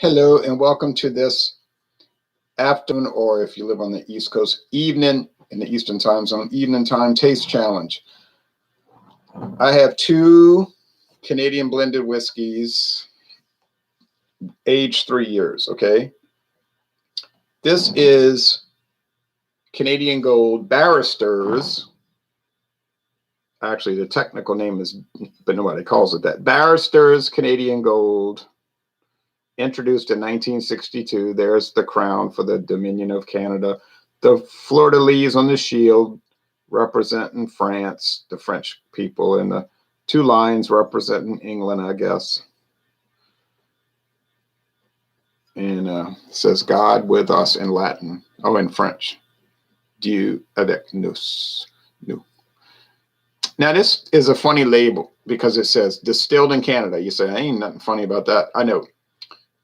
Hello and welcome to this afternoon, or if you live on the East Coast, evening in the Eastern time zone, evening time taste challenge. I have two Canadian blended whiskeys, aged 3 years, okay? This is Canadian Gold Barristers. Actually, the technical name is, but nobody calls it that. Barristers Canadian Gold. Introduced in 1962. There's the crown for the Dominion of Canada. The fleur-de-lis on the shield representing France, the French people, and the two lines representing England, I guess. And it says God with us in Latin. Oh, in French. Dieu avec nous. Now, this is a funny label because it says distilled in Canada. You say, ain't nothing funny about that. I know.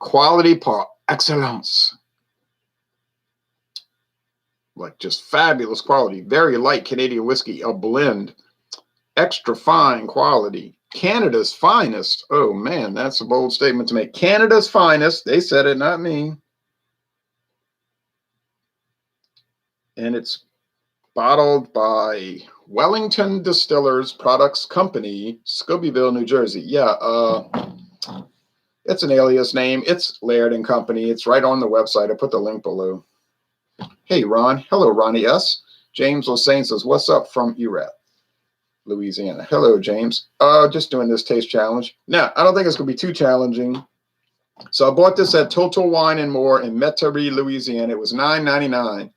Quality par excellence. Like just fabulous quality. Very light Canadian whiskey, a blend. Extra fine quality. Canada's finest. Oh man, that's a bold statement to make. Canada's finest. They said it, not me. And it's bottled by Wellington Distillers Products Company, Scobeyville, New Jersey. Yeah, it's an alias name. It's Laird and Company. It's right on the website. I put the link below. Hey, Ron. Hello, Ronnie S. James Lassane says, what's up from Erath, Louisiana? Hello, James. Just doing this taste challenge. Now, I don't think it's going to be too challenging. So I bought this at Total Wine and More in Metairie, Louisiana. It was $9.99.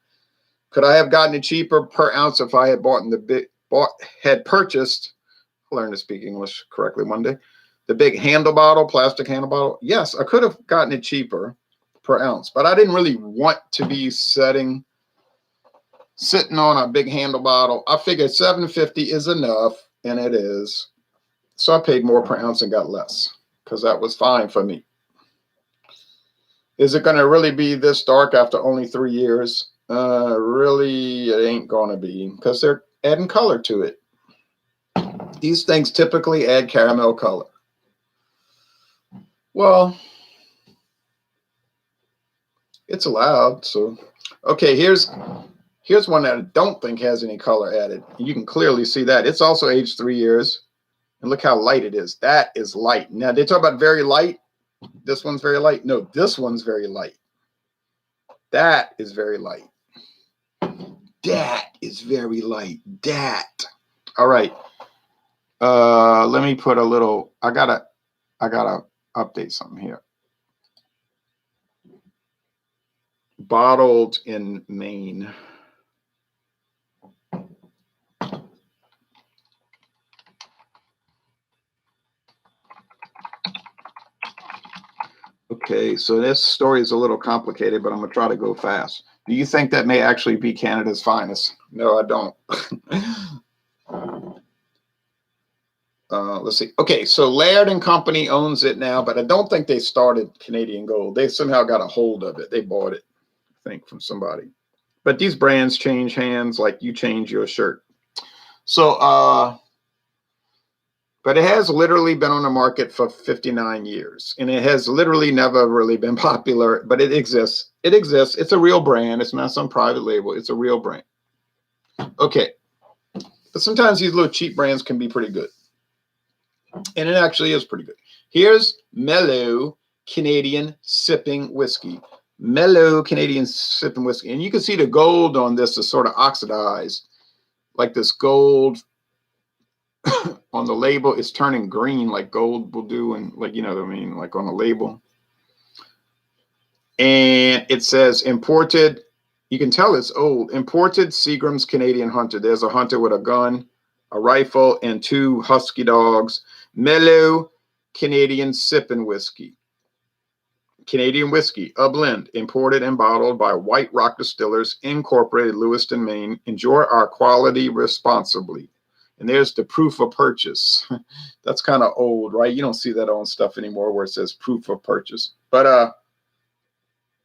Could I have gotten it cheaper per ounce if I had purchased, I learned to speak English correctly one day, the big handle bottle, plastic handle bottle? Yes, I could have gotten it cheaper per ounce, but I didn't really want to be sitting on a big handle bottle. I figured $7.50 is enough, and it is. So I paid more per ounce and got less because that was fine for me. Is it going to really be this dark after only 3 years? Really, it ain't going to be because they're adding color to it. These things typically add caramel color. Well, it's allowed. So, okay, here's one that I don't think has any color added. You can clearly see that. It's also aged 3 years. And look how light it is. That is light. Now, they talk about very light. This one's very light. No, this one's very light. That is very light. That is very light. That. All right. Let me put a little, I gotta update something here. Bottled in Maine. Okay, so this story is a little complicated, but I'm gonna try to go fast. Do you think that may actually be Canada's finest? No, I don't. Let's see. Okay, so Laird and Company owns it now, but I don't think they started Canadian Gold. They somehow got a hold of it. They bought it, I think, from somebody. But these brands change hands like you change your shirt. So, but it has literally been on the market for 59 years, and it has literally never really been popular, but it exists. It exists. It's a real brand. It's not some private label. It's a real brand. Okay. But sometimes these little cheap brands can be pretty good. And it actually is pretty good. Here's Mellow Canadian Sipping Whiskey. Mellow Canadian Sipping Whiskey. And you can see the gold on this is sort of oxidized. Like this gold on the label is turning green like gold will do. And like, you know what I mean? Like on the label. And it says imported. You can tell it's old. Imported Seagram's Canadian Hunter. There's a hunter with a gun, a rifle, and 2 husky dogs. Mellow Canadian Sipping Whiskey. Canadian whiskey, a blend, imported and bottled by White Rock Distillers, Incorporated, Lewiston, Maine. Enjoy our quality responsibly. And there's the proof of purchase. That's kind of old, right? You don't see that on stuff anymore where it says proof of purchase. But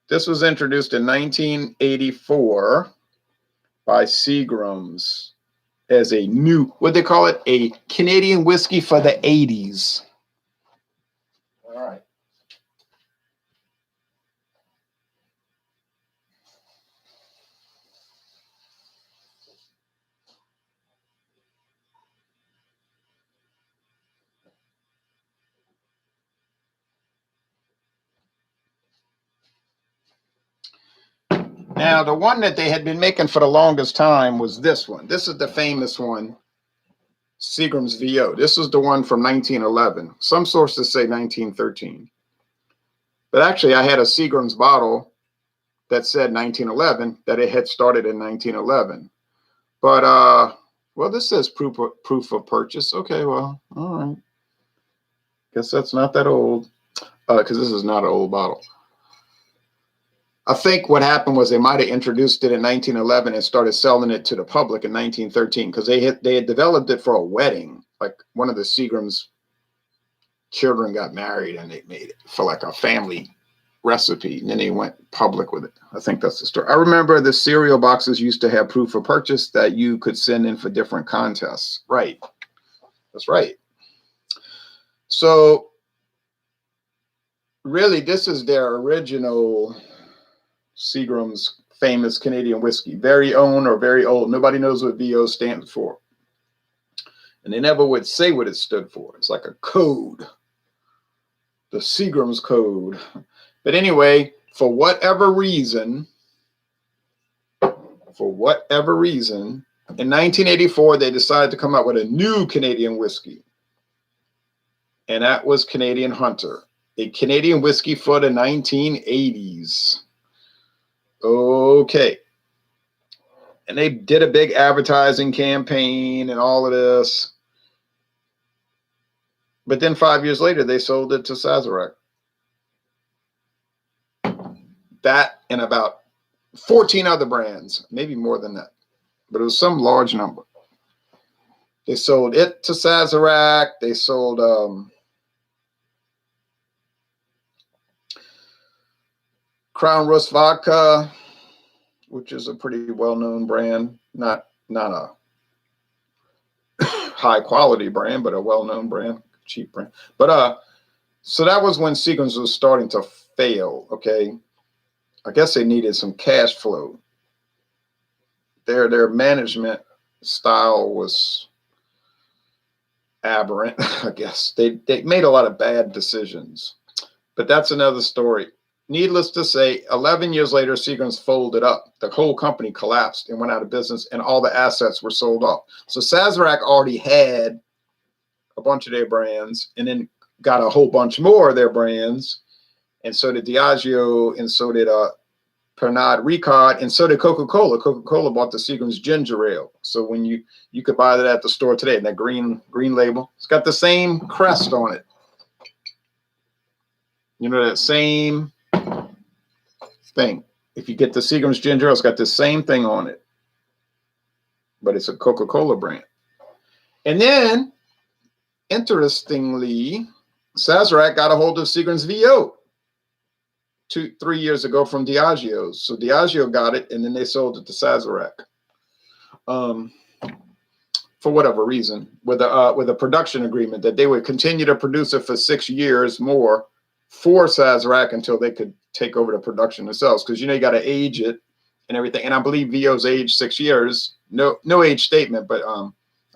this was introduced in 1984 by Seagram's as a new, what they call it, a Canadian whiskey for the 80s. All right. Now, the one that they had been making for the longest time was this one. This is the famous one, Seagram's VO. This is the one from 1911. Some sources say 1913. But actually, I had a Seagram's bottle that said 1911, that it had started in 1911. But, well, this says proof of purchase. Okay, well, all right. Guess that's not that old, because this is not an old bottle. I think what happened was they might have introduced it in 1911 and started selling it to the public in 1913, because they had developed it for a wedding. Like one of the Seagram's children got married and they made it for like a family recipe, and then they went public with it. I think that's the story. I remember the cereal boxes used to have proof of purchase that you could send in for different contests. Right. That's right. So really, this is their original Seagram's famous Canadian whiskey. Very own or very old. Nobody knows what VO stands for. And they never would say what it stood for. It's like a code. The Seagram's code. But anyway, for whatever reason, in 1984, they decided to come up with a new Canadian whiskey. And that was Canadian Hunter, a Canadian whiskey for the 1980s. Okay. And they did a big advertising campaign and all of this. But then 5 years later, they sold it to Sazerac. That and about 14 other brands, maybe more than that. But it was some large number. They sold it to Sazerac. They sold Crown Rust Vodka, which is a pretty well-known brand. Not a high-quality brand, but a well-known brand, cheap brand. But so that was when Seagram's was starting to fail, okay? I guess they needed some cash flow. Their management style was aberrant, I guess. They made a lot of bad decisions. But that's another story. Needless to say, 11 years later, Seagram's folded up. The whole company collapsed and went out of business, and all the assets were sold off. So Sazerac already had a bunch of their brands, and then got a whole bunch more of their brands. And so did Diageo, and so did Pernod Ricard, and so did Coca-Cola. Coca-Cola bought the Seagram's ginger ale. So when you could buy that at the store today, and that green label, it's got the same crest on it. You know, that same thing. If you get the Seagram's ginger ale, it's got the same thing on it, but it's a Coca-Cola brand. And then, interestingly, Sazerac got a hold of Seagram's VO 2-3 years ago from Diageo's. So Diageo got it, and then they sold it to Sazerac. For whatever reason, with a production agreement that they would continue to produce it for 6 years more for Sazerac until they could take over the production themselves. Because you got to age it and everything. And I believe VO's aged 6 years. No age statement, but I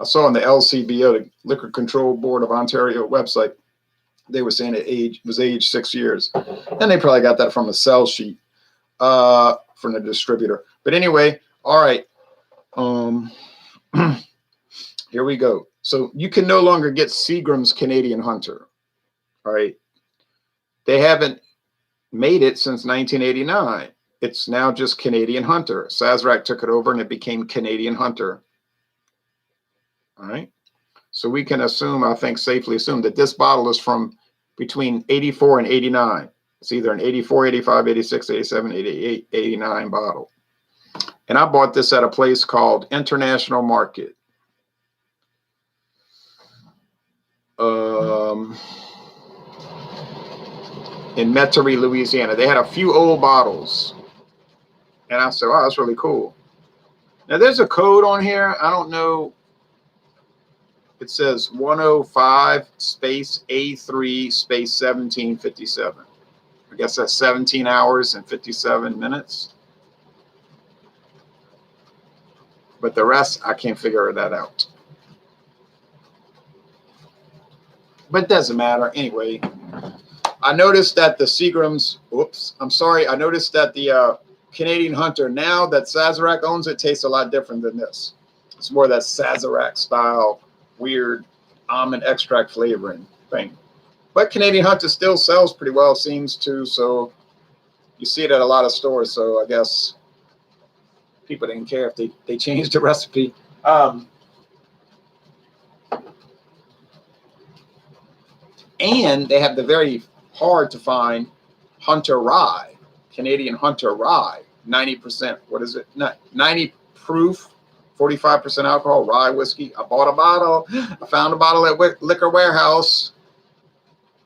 saw on the LCBO, the Liquor Control Board of Ontario website, they were saying it was aged 6 years. And they probably got that from a sell sheet from the distributor. But anyway, all right. Here we go. So you can no longer get Seagram's Canadian Hunter. All right. They haven't made it since 1989. It's now just Canadian Hunter. Sazerac took it over and it became Canadian Hunter. All right. So we can assume, I think safely assume, that this bottle is from between 84 and 89. It's either an 84, 85, 86, 87, 88, 89 bottle. And I bought this at a place called International Market. In Metairie, Louisiana. They had a few old bottles. And I said, wow, that's really cool. Now there's a code on here. I don't know. It says 105 space A3 space 1757. I guess that's 17 hours and 57 minutes. But the rest, I can't figure that out. But it doesn't matter. Anyway, I noticed that the Seagram's, I noticed that the Canadian Hunter, now that Sazerac owns it, tastes a lot different than this. It's more that Sazerac style, weird almond extract flavoring thing. But Canadian Hunter still sells pretty well, seems to. So you see it at a lot of stores. So I guess people didn't care if they changed the recipe. And they have the very hard to find Hunter Rye, Canadian Hunter Rye, 90%. What is it? 90 proof, 45% alcohol rye whiskey. I bought a bottle. I found a bottle at Liquor Warehouse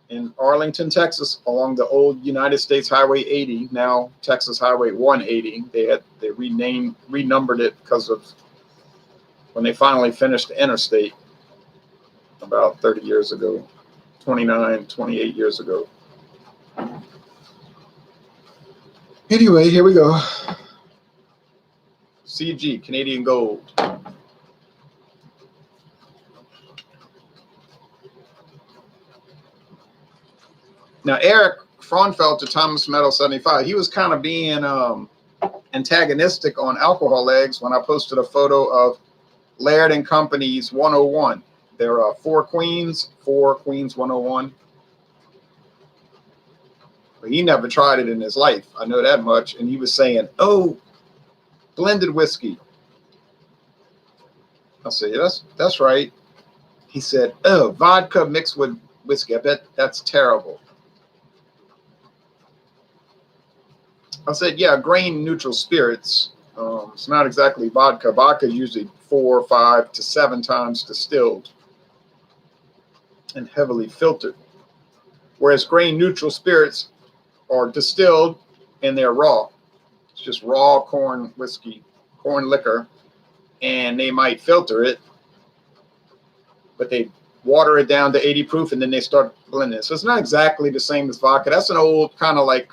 in Arlington, Texas, along the old United States Highway 80, now Texas Highway 180. They renumbered it because of when they finally finished the interstate about 30 years ago, 28 years ago. Anyway, here we go. CG, Canadian Gold. Now, Eric Fraunfelter, Thomas Meadow 75, he was kind of being antagonistic on alcohol eggs when I posted a photo of Laird and Company's 101. There are four Queens 101. But he never tried it in his life. I know that much. And he was saying, oh, blended whiskey. I said, yeah, that's right. He said, oh, vodka mixed with whiskey. I bet that's terrible. I said, yeah, grain neutral spirits. It's not exactly vodka. Vodka is usually 4, 5 to 7 times distilled and heavily filtered. Whereas grain neutral spirits are distilled and they're raw. It's just raw corn whiskey, corn liquor, and they might filter it, but they water it down to 80 proof and then they start blending it. So it's not exactly the same as vodka. That's an old kind of like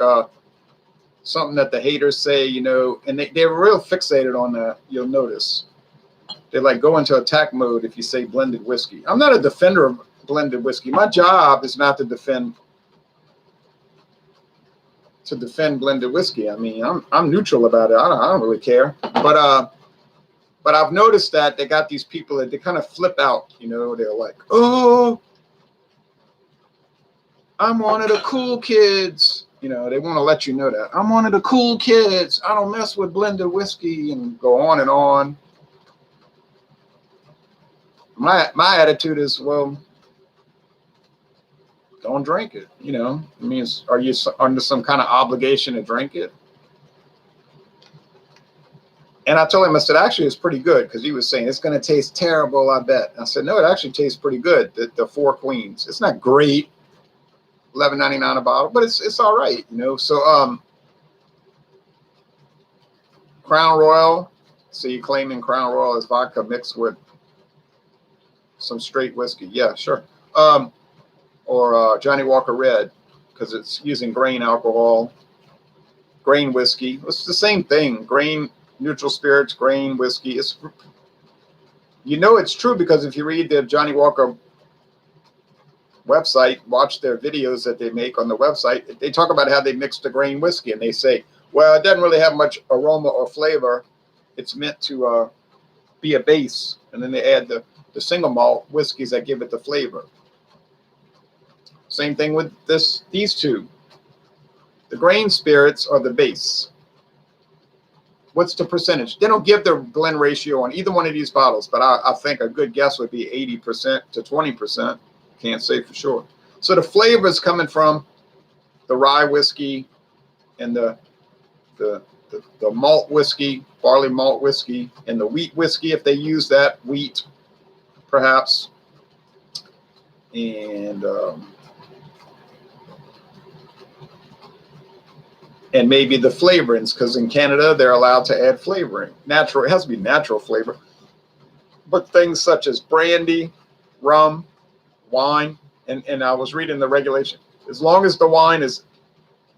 something that the haters say, you know, and they're real fixated on that. You'll notice they like go into attack mode if you say blended whiskey. I'm not a defender of blended whiskey. My job is not to defend blended whiskey. I mean, I'm neutral about it. I don't really care. But I've noticed that they got these people that they kind of flip out. You know, they're like, oh, I'm one of the cool kids. You know, they want to let you know that I'm one of the cool kids. I don't mess with blended whiskey and go on and on. My attitude is, well, don't drink it. You know, it means, are you under some kind of obligation to drink it? And I told him, I said, actually, it's pretty good, because he was saying it's going to taste terrible, I bet. I said, no, it actually tastes pretty good. The Four Queens. It's not great, $11.99 a bottle, but it's all right, you know. So Crown Royal. So you claiming Crown Royal is vodka mixed with some straight whiskey? Yeah, sure. Or Johnny Walker Red, because it's using grain alcohol, grain whiskey. It's the same thing. Grain neutral spirits, grain whiskey. It's, you know, it's true, because if you read the Johnny Walker website, watch their videos that they make on the website, they talk about how they mix the grain whiskey, and they say, well, it doesn't really have much aroma or flavor. It's meant to be a base, and then they add the single malt whiskeys that give it the flavor. Same thing with these two. The grain spirits are the base. What's the percentage? They don't give their blend ratio on either one of these bottles, but I think a good guess would be 80% to 20%. Can't say for sure. So the flavor is coming from the rye whiskey and the malt whiskey, barley malt whiskey, and the wheat whiskey, if they use that wheat, perhaps. And maybe the flavorings, because in Canada they're allowed to add flavoring. Natural, it has to be natural flavor. But things such as brandy, rum, wine, and I was reading the regulation. As long as the wine is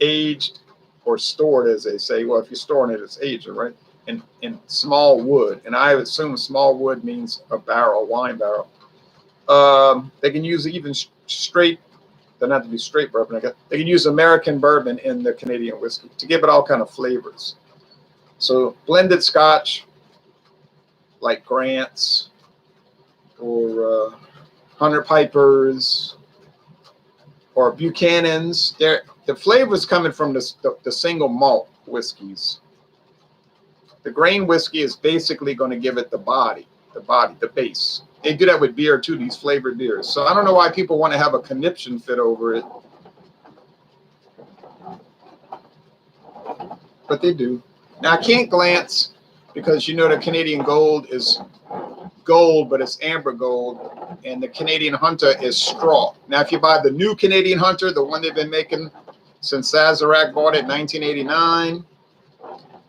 aged or stored, as they say, well, if you're storing it, it's aged, right? In small wood, and I assume small wood means a barrel, wine barrel. They can use even straight. Doesn't have to be straight bourbon, I guess. They can use American bourbon in the Canadian whiskey to give it all kind of flavors. So blended Scotch, like Grant's or Hunter Pipers or Buchanan's, the flavor's coming from the single malt whiskeys. The grain whiskey is basically going to give it the base. They do that with beer too, these flavored beers. So I don't know why people want to have a conniption fit over it, but they do. Now I can't glance because you know the Canadian Gold is gold, but it's amber gold, and the Canadian Hunter is straw. Now if you buy the new Canadian Hunter, the one they've been making since Sazerac bought it in 1989,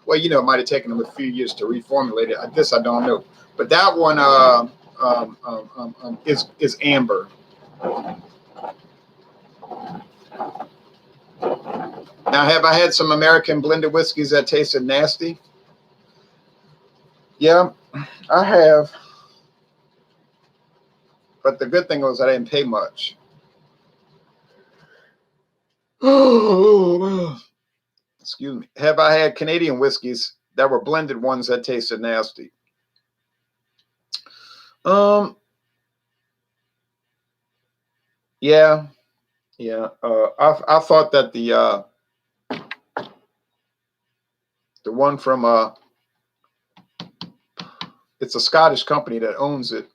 well, you know, it might have taken them a few years to reformulate it. This I don't know, but that one is amber. Now, have I had some American blended whiskeys that tasted nasty? Yeah, I have. But the good thing was I didn't pay much. Excuse me. Have I had Canadian whiskeys that were blended ones that tasted nasty? Yeah. I thought that the one from it's a Scottish company that owns it,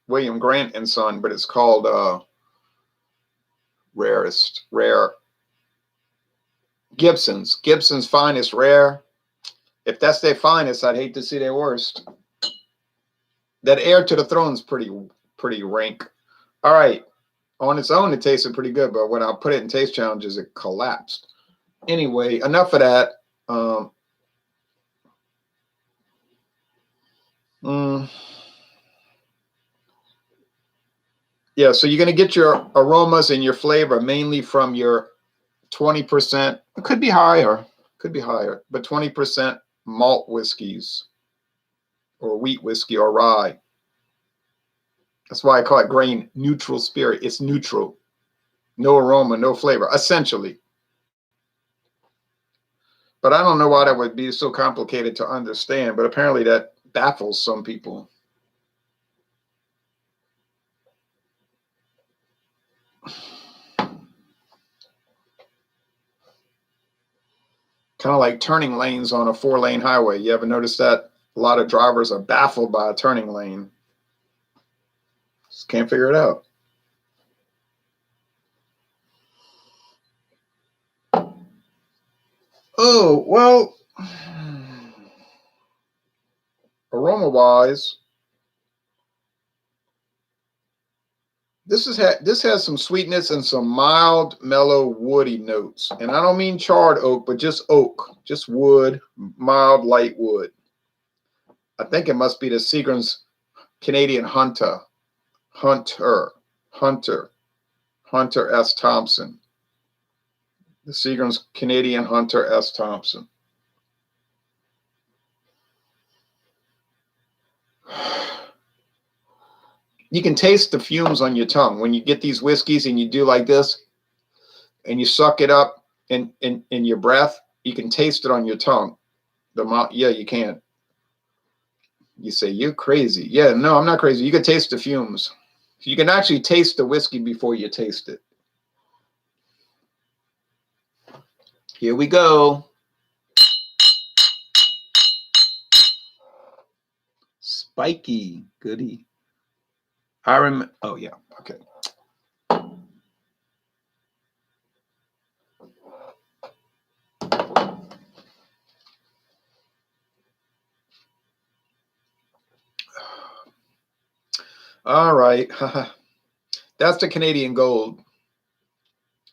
William Grant and Son, but it's called Rare Gibson's Finest Rare. If that's their finest, I'd hate to see their worst. That Heir to the Throne's pretty rank. All right, on its own it tasted pretty good, but when I put it in taste challenges, it collapsed. Anyway, enough of that. Yeah, so you're going to get your aromas and your flavor mainly from your 20%. It could be higher, but 20% malt whiskeys or wheat whiskey or rye. That's why I call it grain neutral spirit. It's neutral. No aroma, no flavor, essentially. But I don't know why that would be so complicated to understand, but apparently that baffles some people. Kind of like turning lanes on a 4-lane highway. You ever notice that? A lot of drivers are baffled by a turning lane. Just can't figure it out. Oh, well, aroma-wise, this has some sweetness and some mild, mellow, woody notes. And I don't mean charred oak, but just oak, just wood, mild, light wood. I think it must be the Seagram's Canadian Hunter S. Thompson. The Seagram's Canadian Hunter S. Thompson. You can taste the fumes on your tongue when you get these whiskeys and you do like this and you suck it up in your breath. You can taste it on your tongue. Yeah, you can. You say, you're crazy. Yeah, no, I'm not crazy. You can taste the fumes. You can actually taste the whiskey before you taste it. Here we go. Spiky goody. Oh, yeah. Okay. All right. That's the Canadian Gold.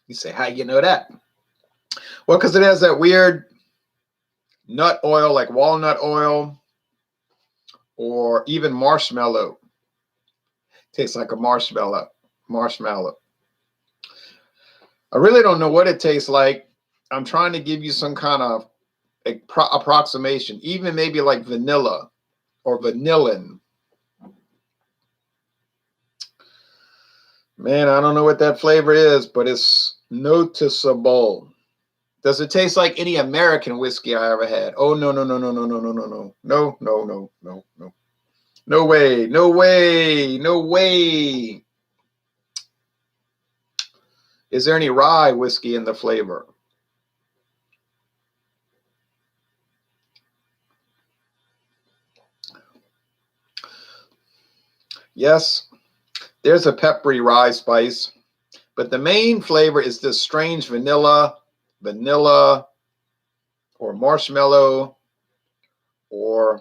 You say, how you know that? Well, because it has that weird nut oil, like walnut oil, or even marshmallow. Tastes like a marshmallow. I really don't know what it tastes like. I'm trying to give you some kind of approximation, even maybe like vanilla or vanillin. Man, I don't know what that flavor is, but it's noticeable. Does it taste like any American whiskey I ever had? Oh, no, no, no, no, no, no, no, no, no, no, no, no, no, no. No way, no way, no way. Is there any rye whiskey in the flavor? Yes, there's a peppery rye spice, but the main flavor is this strange vanilla or marshmallow or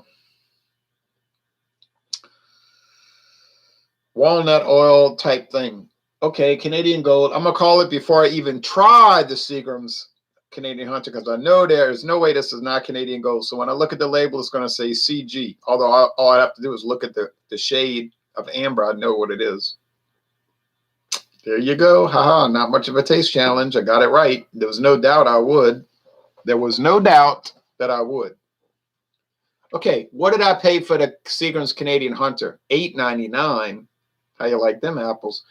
walnut oil type thing. Okay, Canadian Gold. I'm going to call it before I even try the Seagram's Canadian Hunter because I know there is no way this is not Canadian Gold. So when I look at the label, it's going to say CG. Although all I have to do is look at the shade of amber. I know what it is. There you go. Haha, not much of a taste challenge. I got it right. There was no doubt I would. There was no doubt that I would. Okay, what did I pay for the Seagram's Canadian Hunter? $8.99. How you like them apples?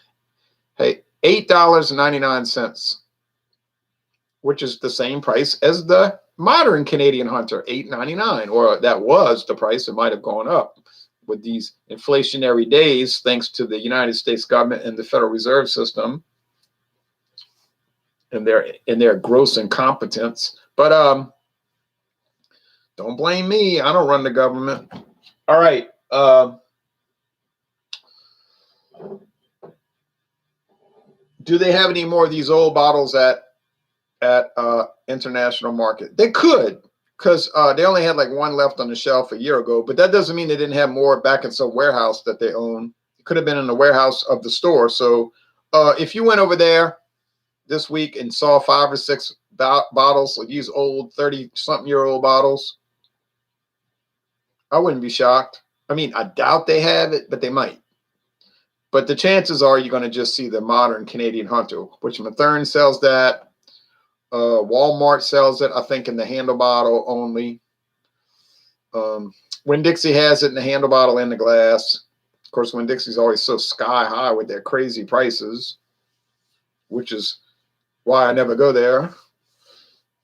Hey, $8.99, which is the same price as the modern Canadian Hunter, $8.99, or that was the price. It might have gone up with these inflationary days, thanks to the United States government and the Federal Reserve System and their gross incompetence. But don't blame me. I don't run the government. All right. Do they have any more of these old bottles at International Market? They could, because they only had like one left on the shelf a year ago, but that doesn't mean they didn't have more back in some warehouse that they own. It could have been in the warehouse of the store. So if you went over there this week and saw 5 or 6 bottles of these old 30-something-year-old bottles, I wouldn't be shocked. I mean, I doubt they have it, but they might. But the chances are you're going to just see the modern Canadian Hunter, which Mathern sells that. Walmart sells it, I think, in the handle bottle only. Winn-Dixie has it in the handle bottle and the glass. Of course, Winn-Dixie's always so sky high with their crazy prices, which is why I never go there,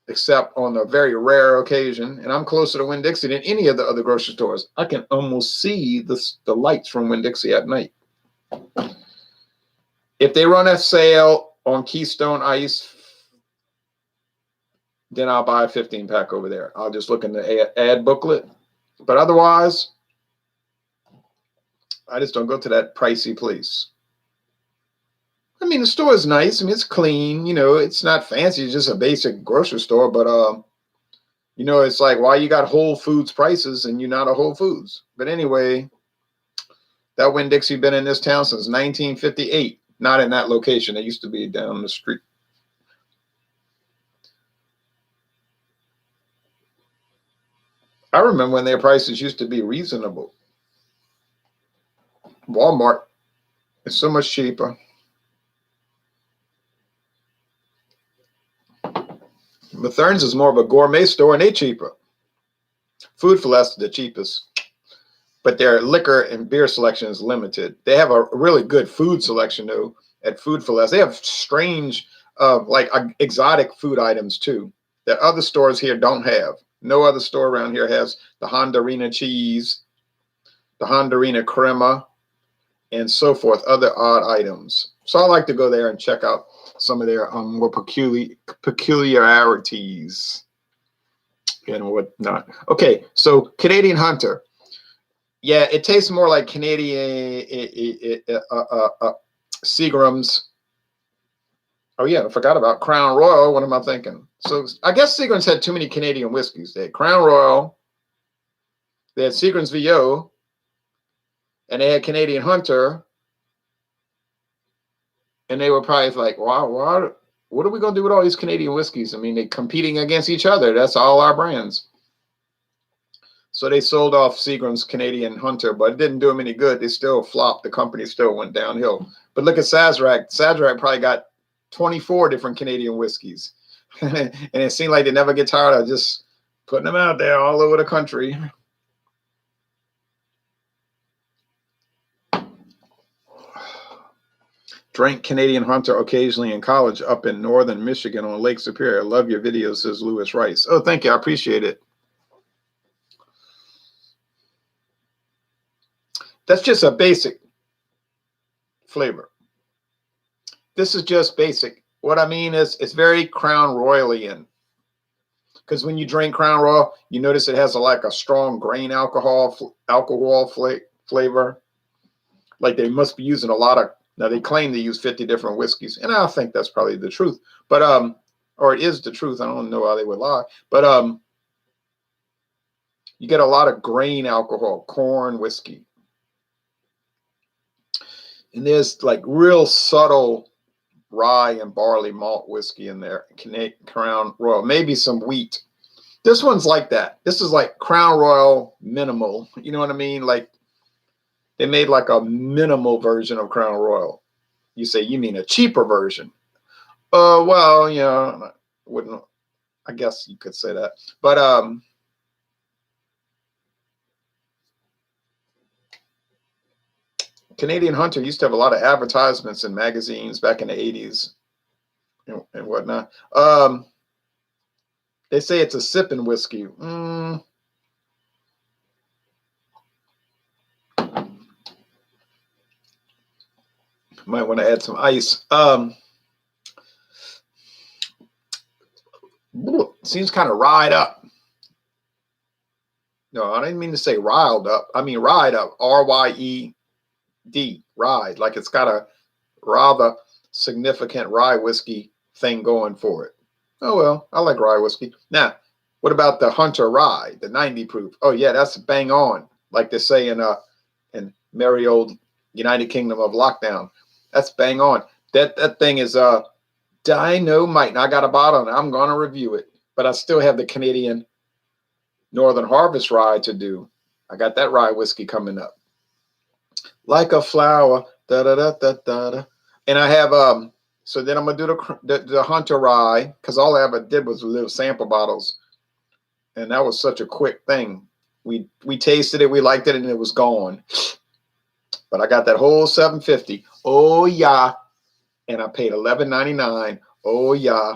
except on a very rare occasion. And I'm closer to Winn-Dixie than any of the other grocery stores. I can almost see the lights from Winn-Dixie at night. If they run a sale on Keystone Ice, then I'll buy a 15-pack over there. I'll just look in the ad booklet. But otherwise, I just don't go to that pricey place. I mean, the store is nice. I mean, it's clean. You know, it's not fancy. It's just a basic grocery store. But, you know, it's like, why you got Whole Foods prices and you're not a Whole Foods? But anyway, that Winn-Dixie been in this town since 1958. Not in that location. It used to be down the street. I remember when their prices used to be reasonable. Walmart is so much cheaper. Mathern's is more of a gourmet store and they cheaper. Food for Less is the cheapest. But their liquor and beer selection is limited. They have a really good food selection, though, at Food for Less. They have strange, like exotic food items, too, that other stores here don't have. No other store around here has the Hondureña cheese, the Hondureña crema, and so forth, other odd items. So I like to go there and check out some of their more peculiarities and whatnot. Okay, so Canadian Hunter. Yeah, it tastes more like Canadian Seagram's. Oh, yeah, I forgot about Crown Royal. What am I thinking? So I guess Seagram's had too many Canadian whiskeys. They had Crown Royal, they had Seagram's VO, and they had Canadian Hunter. And they were probably like, wow, what are we going to do with all these Canadian whiskeys? I mean, they're competing against each other. That's all our brands. So they sold off Seagram's Canadian Hunter, but it didn't do them any good. They still flopped. The company still went downhill. But look at Sazerac. Sazerac probably got 24 different Canadian whiskeys. And it seemed like they never get tired of just putting them out there all over the country. Drank Canadian Hunter occasionally in college up in northern Michigan on Lake Superior. Love your videos, says Lewis Rice. Oh, thank you. I appreciate it. That's just a basic flavor. This is just basic. What I mean is it's very Crown Royalian. Because when you drink Crown Royal, you notice it has like a strong grain alcohol flavor. Like they must be using a lot of, now they claim they use 50 different whiskeys, and I think that's probably the truth. But or it is the truth. I don't know how they would lie. But you get a lot of grain alcohol, corn whiskey. And there's like real subtle rye and barley malt whiskey in there. Crown Royal, maybe some wheat. This one's like that. This is like Crown Royal minimal. You know what I mean? Like they made like a minimal version of Crown Royal. You say, you mean a cheaper version? Well, you know, wouldn't, I guess you could say that. But Canadian Hunter used to have a lot of advertisements in magazines back in the 80s and whatnot. They say it's a sipping whiskey. Might want to add some ice. Seems kind of ride up. No, I didn't mean to say riled up. I mean ride up. R-Y-E-D. Ride. Like it's got a rather significant rye whiskey thing going for it. Oh, well, I like rye whiskey. Now, what about the Hunter Rye, the 90 proof? Oh, yeah, that's bang on. Like they say in merry old United Kingdom of Lockdown. That's bang on. That thing is dynamite. And I got a bottle and I'm going to review it. But I still have the Canadian Northern Harvest Rye to do. I got that rye whiskey coming up. Like a flower. Da da da da da da. And I have so then I'm gonna do the Hunter Rye, because all I ever did was little sample bottles, and that was such a quick thing. We tasted it, we liked it, and it was gone. But I got that whole 750. Oh yeah, and I paid $11.99. Oh yeah.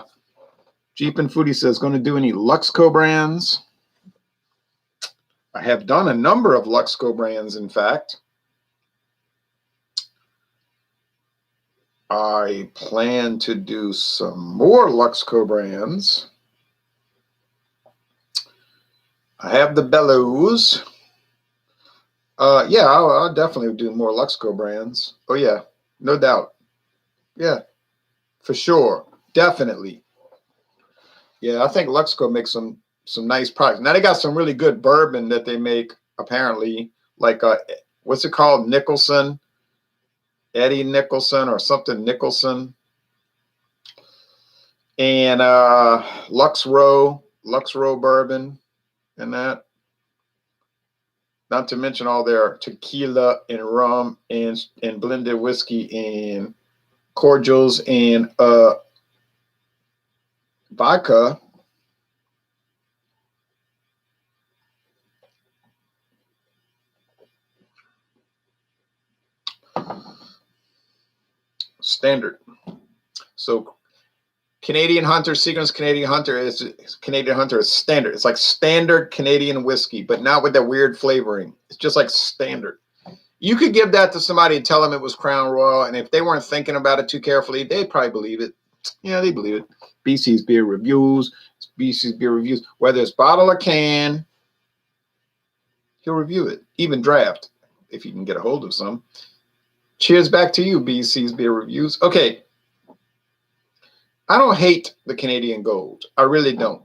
Jeep and Foodie says, going to do any Luxco brands? I have done a number of Luxco brands, in fact. I plan to do some more Luxco brands. I have the Bellows. Yeah, I'll definitely do more Luxco brands. Oh, yeah, no doubt. Yeah, for sure. Definitely. Yeah, I think Luxco makes some nice products. Now, they got some really good bourbon that they make, apparently. Like, what's it called? Nicholson. Eddie Nicholson or something Nicholson, and Lux Row bourbon, and that. Not to mention all their tequila and rum and blended whiskey and cordials and vodka. Standard. So Canadian Hunter, Seagram's Canadian Hunter is standard. It's like standard Canadian whiskey, but not with that weird flavoring. It's just like standard. You could give that to somebody and tell them it was Crown Royal, and if they weren't thinking about it too carefully, they'd probably believe it. Yeah, they believe it. BC's Beer Reviews, whether it's bottle or can, he'll review it. Even draft, if you can get a hold of some. Cheers back to you, BC's Beer Reviews. Okay. I don't hate the Canadian Gold. I really don't.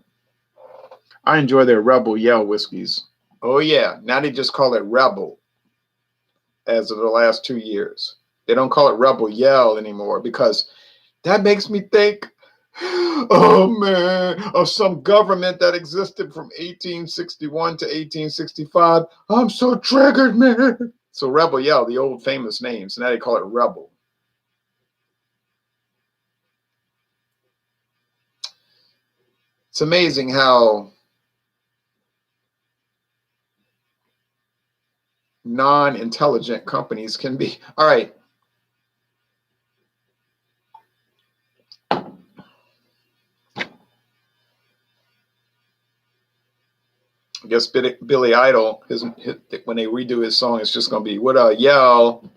I enjoy their Rebel Yell whiskeys. Oh, yeah. Now they just call it Rebel as of the last 2 years. They don't call it Rebel Yell anymore because that makes me think, oh, man, of some government that existed from 1861 to 1865. I'm so triggered, man. So Rebel Yell, the old famous name. So now they call it Rebel. It's amazing how non-intelligent companies can be. All right. I guess Billy Idol, his when they redo his song, it's just going to be, what a yell.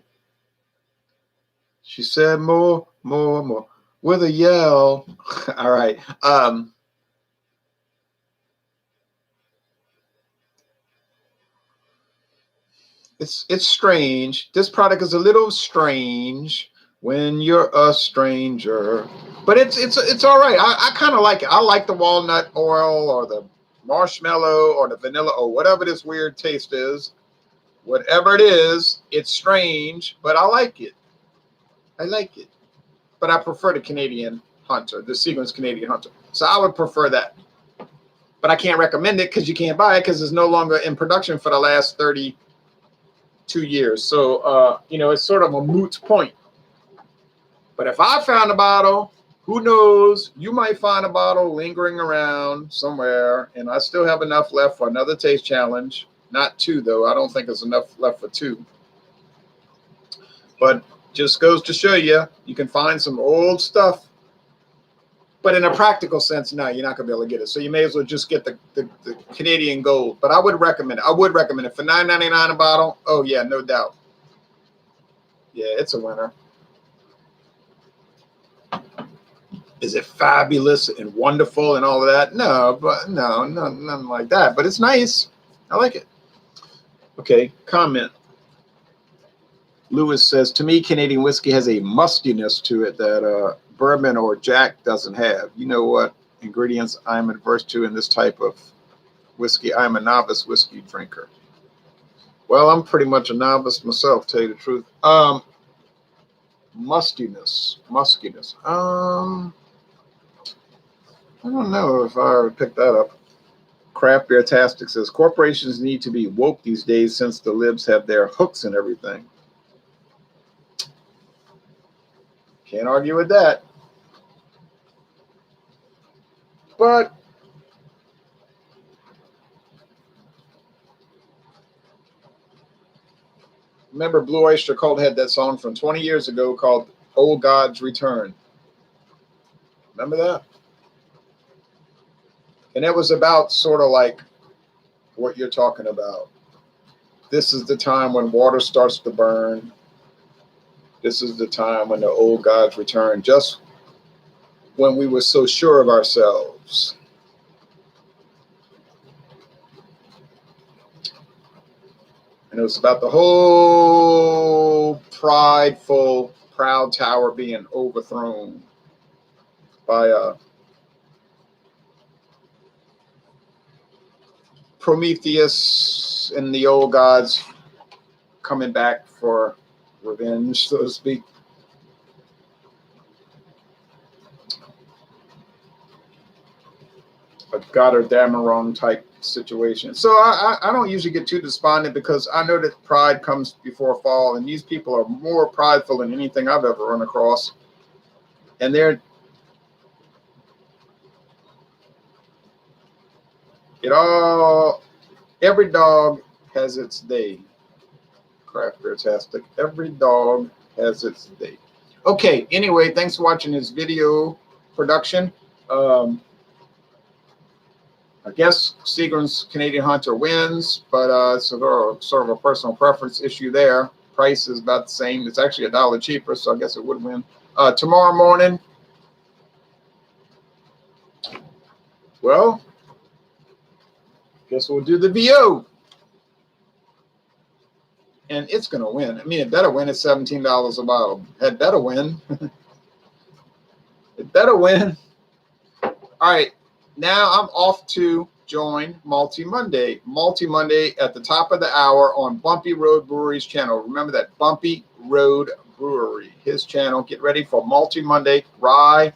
She said more, more, more, with a yell. All right. It's strange. This product is a little strange when you're a stranger, but it's all right. I kind of like it. I like the walnut oil or the marshmallow or the vanilla or whatever this weird taste is. Whatever it is, it's strange, but I like it. I like it. But I prefer the Canadian Hunter, the Seagram's Canadian Hunter. So I would prefer that. But I can't recommend it because you can't buy it because it's no longer in production for the last 32 years. So, it's sort of a moot point. But if I found a bottle, who knows? You might find a bottle lingering around somewhere, and I still have enough left for another taste challenge. Not 2, though. I don't think there's enough left for 2. But just goes to show you, you can find some old stuff. But in a practical sense, no, you're not going to be able to get it. So you may as well just get the Canadian Gold. But I would recommend it. I would recommend it. For $9.99 a bottle, oh, yeah, no doubt. Yeah, it's a winner. Is it fabulous and wonderful and all of that? No, but no, nothing like that. But it's nice. I like it. Okay, comment. Lewis says, to me, Canadian whiskey has a mustiness to it that bourbon or Jack doesn't have. You know what ingredients I'm adverse to in this type of whiskey? I'm a novice whiskey drinker. Well, I'm pretty much a novice myself, to tell you the truth. Mustiness. I don't know if I ever picked that up. Craft Beer Tastic says, corporations need to be woke these days since the libs have their hooks and everything. Can't argue with that. But remember Blue Oyster Cult had that song from 20 years ago called Old God's Return. Remember that? And it was about sort of like what you're talking about. This is the time when water starts to burn. This is the time when the old gods return, just when we were so sure of ourselves. And it was about the whole prideful, proud tower being overthrown by Prometheus and the old gods coming back for revenge, so to speak. A Goddard-Dameron type situation. So I don't usually get too despondent because I know that pride comes before a fall, and these people are more prideful than anything I've ever run across. And every dog has its day. Craft Beer Tastic. Every dog has its day. Okay, anyway, thanks for watching this video production. I guess Seagram's Canadian Hunter wins, but it's sort of a personal preference issue there. Price is about the same. It's actually $1 cheaper, so I guess it would win. Tomorrow morning, well, guess we'll do the VO. And it's going to win. I mean, it better win at $17 a bottle. It better win. It better win. All right. Now I'm off to join Multi Monday. Multi Monday at the top of the hour on Bumpy Road Brewery's channel. Remember that, Bumpy Road Brewery, his channel. Get ready for Multi Monday rye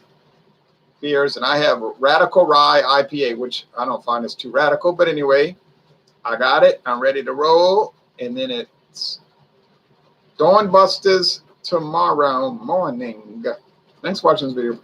beers. And I have Radical Rye IPA, which I don't find is too radical. But anyway, I got it. I'm ready to roll. And then it's Dawn Busters tomorrow morning. Thanks for watching this video.